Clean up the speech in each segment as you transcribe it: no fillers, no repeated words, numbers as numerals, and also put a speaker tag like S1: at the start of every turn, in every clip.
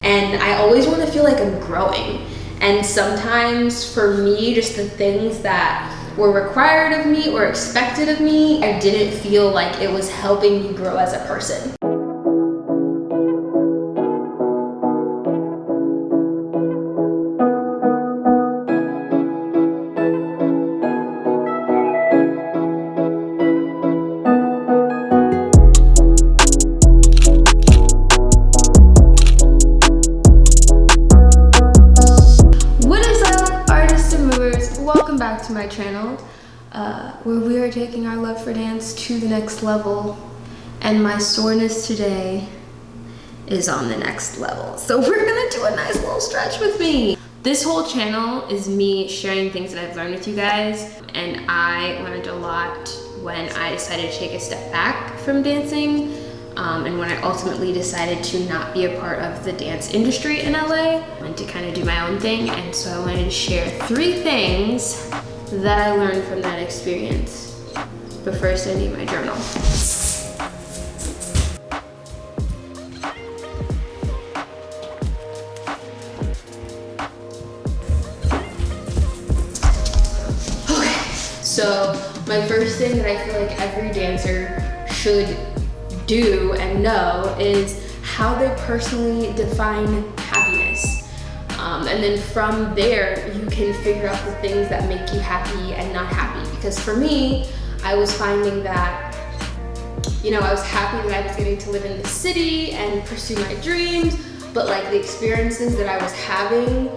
S1: And I always want to feel like I'm growing. And sometimes for me, just the things that were required of me or expected of me, I didn't feel like it was helping me grow as a person. Back to my channel where we are taking our love for dance to the next level, and my soreness today is on the next level, so we're gonna do a nice little stretch with me. This whole channel is me sharing things that I've learned with you guys, and I learned a lot when I decided to take a step back from dancing, and when I ultimately decided to not be a part of the dance industry in LA and to kind of do my own thing. And so I wanted to share 3 things that I learned from that experience. But first I need my journal. Okay, so my first thing that I feel like every dancer should do and know is how they personally define happiness. And then from there, you can figure out the things that make you happy and not happy. Because for me, I was finding that, you know, I was happy that I was getting to live in the city and pursue my dreams, but like the experiences that I was having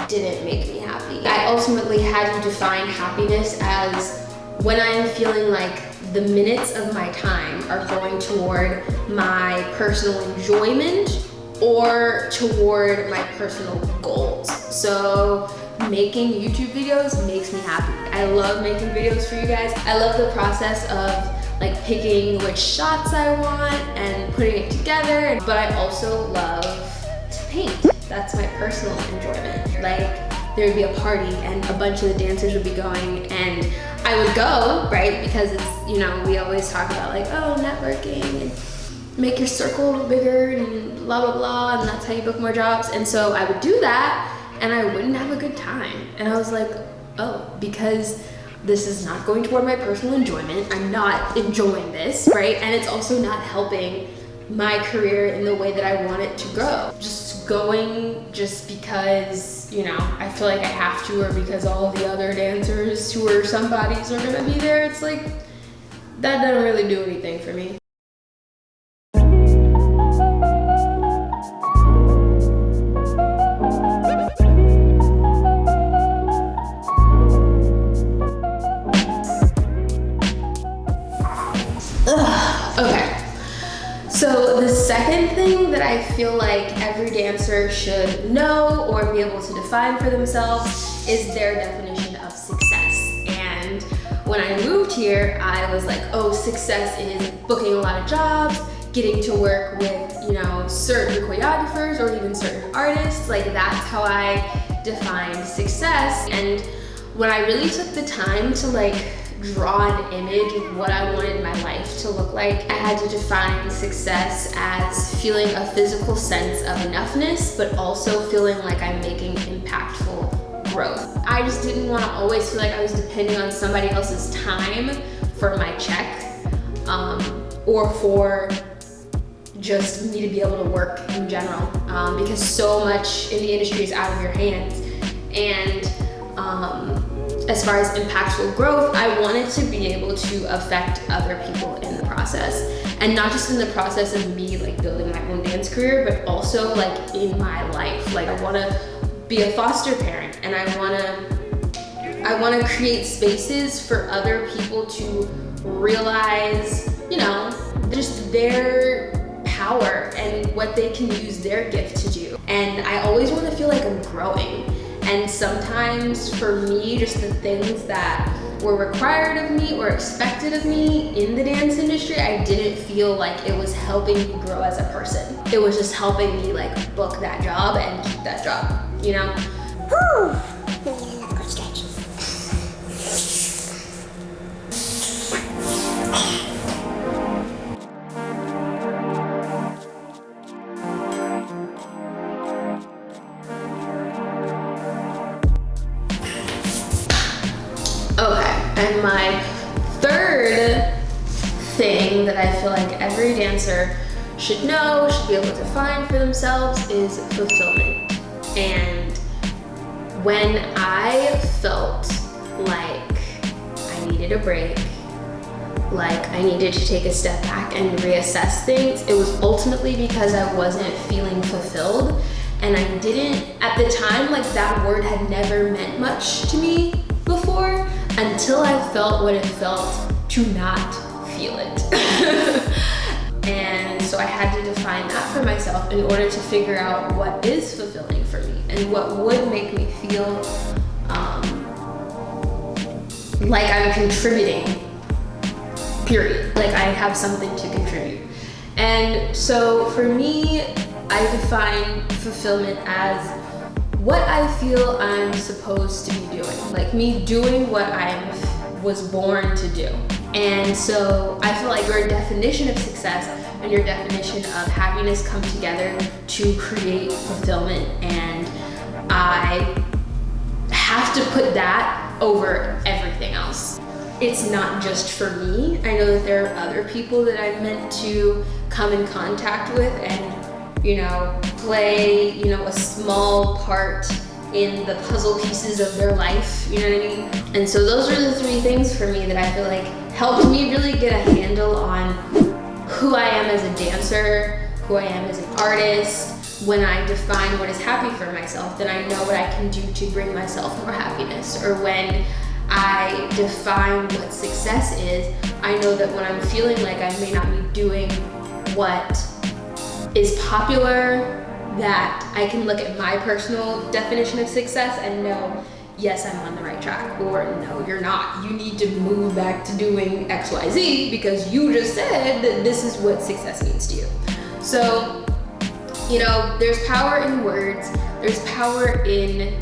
S1: didn't make me happy. I ultimately had to define happiness as when I'm feeling like the minutes of my time are going toward my personal enjoyment or toward my personal goals. So making YouTube videos makes me happy. I love making videos for you guys. I love the process of like picking which shots I want and putting it together, but I also love to paint. That's my personal enjoyment. Like there would be a party and a bunch of the dancers would be going, and I would go, right? Because it's, you know, we always talk about like, oh, networking and make your circle a little bigger and blah, blah, blah, and that's how you book more jobs. And so I would do that and I wouldn't have a good time. And I was like, oh, because this is not going toward my personal enjoyment. I'm not enjoying this, right? And it's also not helping my career in the way that I want it to go. Just going just because, you know, I feel like I have to, or because all the other dancers who are somebodies are gonna be there. It's like, that doesn't really do anything for me. Okay, so the second thing that I feel like every dancer should know or be able to define for themselves is their definition of success. And when I moved here, I was like, oh, success is booking a lot of jobs, getting to work with, you know, certain choreographers or even certain artists. Like that's how I defined success. And when I really took the time to like draw an image of what I wanted my life to look like, I had to define success as feeling a physical sense of enoughness, but also feeling like I'm making impactful growth. I just didn't want to always feel like I was depending on somebody else's time for my check, or for just me to be able to work in general, because so much in the industry is out of your hands. And as far as impactful growth, I wanted to be able to affect other people in the process. And not just in the process of me like building my own dance career, but also like in my life. Like I wanna be a foster parent, and I wanna create spaces for other people to realize, you know, just their power and what they can use their gift to do. And I always wanna feel like I'm growing. And sometimes for me, just the things that were required of me or expected of me in the dance industry, I didn't feel like it was helping me grow as a person. It was just helping me like book that job and keep that job, you know?
S2: Whew. Let me get another quick stretch.
S1: I feel like every dancer should know, should be able to find for themselves is fulfillment. And when I felt like I needed a break, like I needed to take a step back and reassess things, it was ultimately because I wasn't feeling fulfilled. And I didn't, at the time, like that word had never meant much to me before until I felt what it felt to not feel it. And so I had to define that for myself in order to figure out what is fulfilling for me and what would make me feel like I'm contributing, period. Like I have something to contribute. And so for me, I define fulfillment as what I feel I'm supposed to be doing. Like me doing what I was born to do. And so I feel like your definition of success and your definition of happiness come together to create fulfillment. And I have to put that over everything else. It's not just for me. I know that there are other people that I'm meant to come in contact with and, you know, play, you know, a small part in the puzzle pieces of their life, you know what I mean? And so those are the three things for me that I feel like helped me really get a handle on who I am as a dancer, who I am as an artist. When I define what is happy for myself, then I know what I can do to bring myself more happiness. Or when I define what success is, I know that when I'm feeling like I may not be doing what is popular, that I can look at my personal definition of success and know, yes, I'm on the right track, or no, you're not. You need to move back to doing XYZ because you just said that this is what success means to you. So, you know, there's power in words, there's power in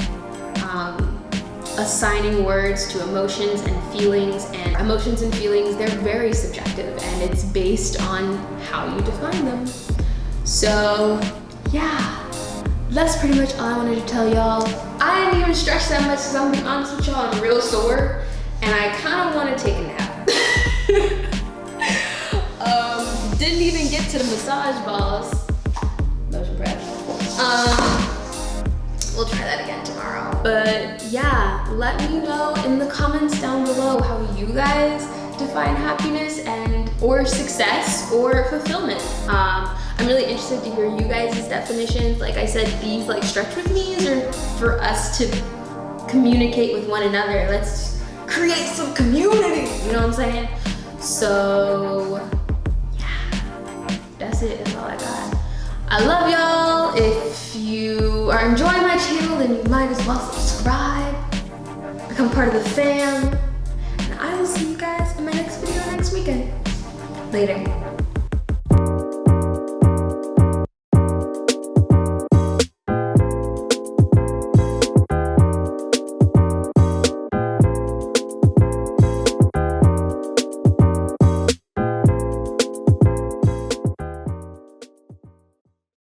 S1: assigning words to emotions and feelings, and emotions and feelings, they're very subjective and it's based on how you define them. So yeah, that's pretty much all I wanted to tell y'all. I didn't even stretch that much because I'm being honest with y'all, I'm real sore and I kind of want to take a nap. Didn't even get to the massage balls. Motion prep. We'll try that again tomorrow. But yeah, let me know in the comments down below how you guys define happiness and or success or fulfillment. I'm really interested to hear you guys' definitions. Like I said, these like stretch with me's are for us to communicate with one another. Let's create some community, you know what I'm saying? So yeah, that's it, that's all I got. I love y'all. If you are enjoying my channel, then you might as well subscribe, become part of the fam, and I will see you guys in my next video next weekend. Later.